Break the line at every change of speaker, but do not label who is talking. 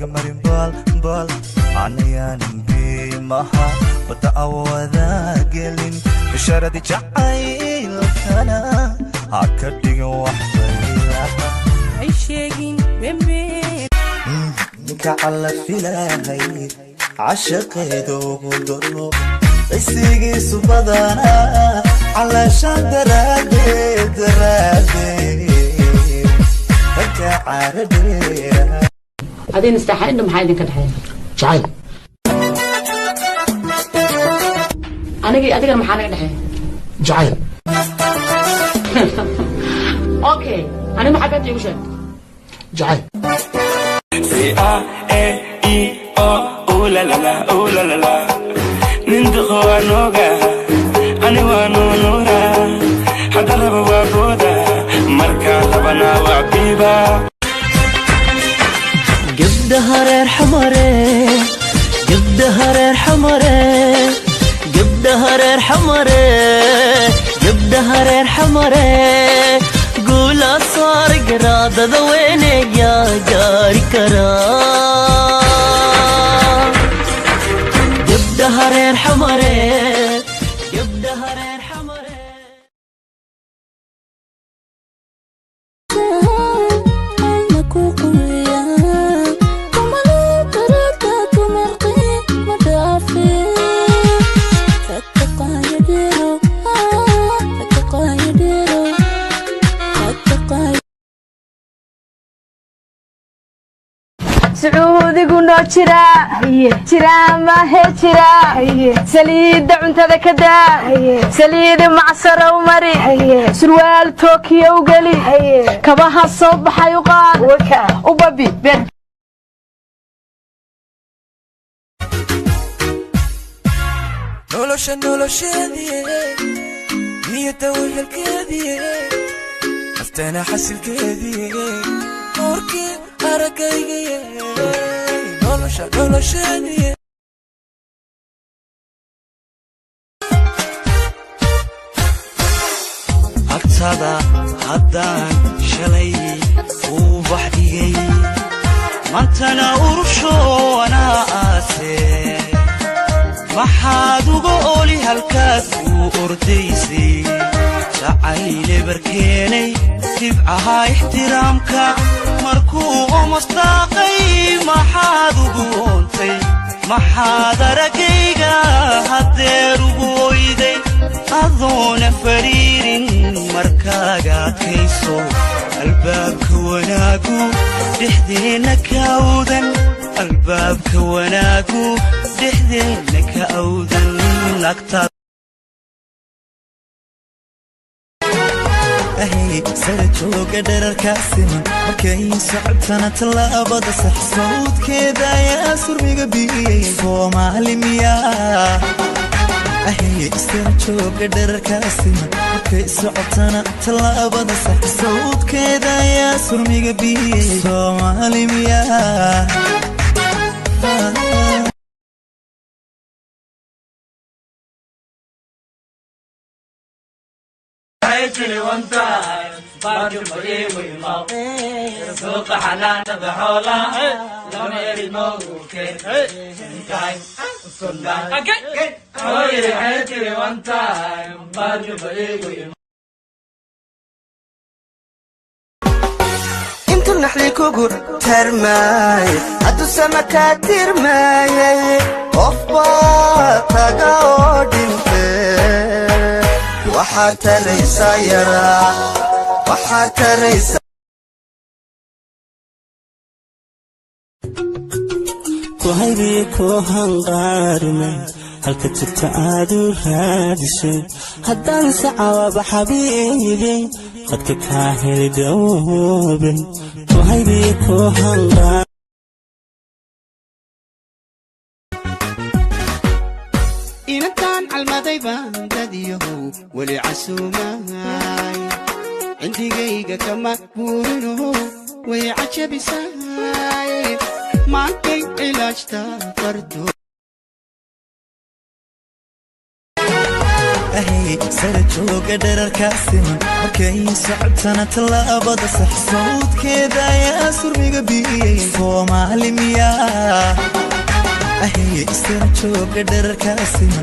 marin bal bal عنيان بمها بتعوذا قلن بشردي جعيل كنا هكدي وحبيلا
عيشيقين بمبي
نك على فيلاهي عشقي دوغ درو بيسيقي سبضانا على شان درادي فكا عاردي
هذين استحى إنهم حايدين كدحين
جعيل
أنا أديك المحانة كدحين
جعيل
أوكي أنا ما حبيت يوشك
جعيل
أو لا لا لا أو لا لا لا نندخوا نوجا أنا ونورا حتى ربوا بودا مركا لبنا وعبيبا
قبدها رير حمري قبدها رير حمري قبدها رير حمري قبدها رير حمري قول صار قراد ذوينك يا جاري كرام قبدها رير حمري قبدها رير حمري
سعودي قلنا جرا جرا ما هي جرا سليد عنتذا كدا سليد معصر ومري سروال طوكيو وقلي كباها الصبح يقال وبابي بيت
نولوشيدي هي توهي الكيدي أفتنا حس الكيدي نوركي أركيجي نولوشيدي أكتادا هدان شلي وبحدي مانتنا أرشو أنا آسي maxaad uga oli halkaas uu ordaysay jacayle barkeenay dibcaha ixtiraamka markuu omastaaqay maxaad ugu oontay maxaad aragayga haddeer ugu oyday adoona fariirin markaaga adkayso albaabka wanaagu dhexdeenna ka awdan albaabka wanaagu dhexdeenna ka awdan nagtaad ahay sare jooga dherarkaasima markay socotana tallaabada sax sawdkeeda ayaa surmiga biyey soomaali miyaa ahay sare jooga dherarkaasima markay socotana tallaabada sax sawdkeeda ayaa surmiga biyey soomaali miyaa
one time barju bari wiimaw suuqa xanaana baxoola lama eri mooguke kay sundan hoyre haytiri one time barju bari wiimaw
intu naxli kugu tarmay hadu samaka tirmay qofba taga oo dhintay waxaa taraysa yaraa waxaa taraysa
kuhaybiye koo hanqaarmay halka jirta aad u raadisay haddaan sacawaaba xabiibay qadka kaa heli dhowbay kuhaybiye koo hanqaar
inantaan calmaday baan dadiyahow weli casuumaay cindigayga kama guurino way cajabisaay maantay cilaajta fardo
ahay sare jooga dherarkaasima markay socotana tallaabada sax sawdkeeda ayaa surmiga biyey soomaali miyaa ahiye isla jooga dhararkaasina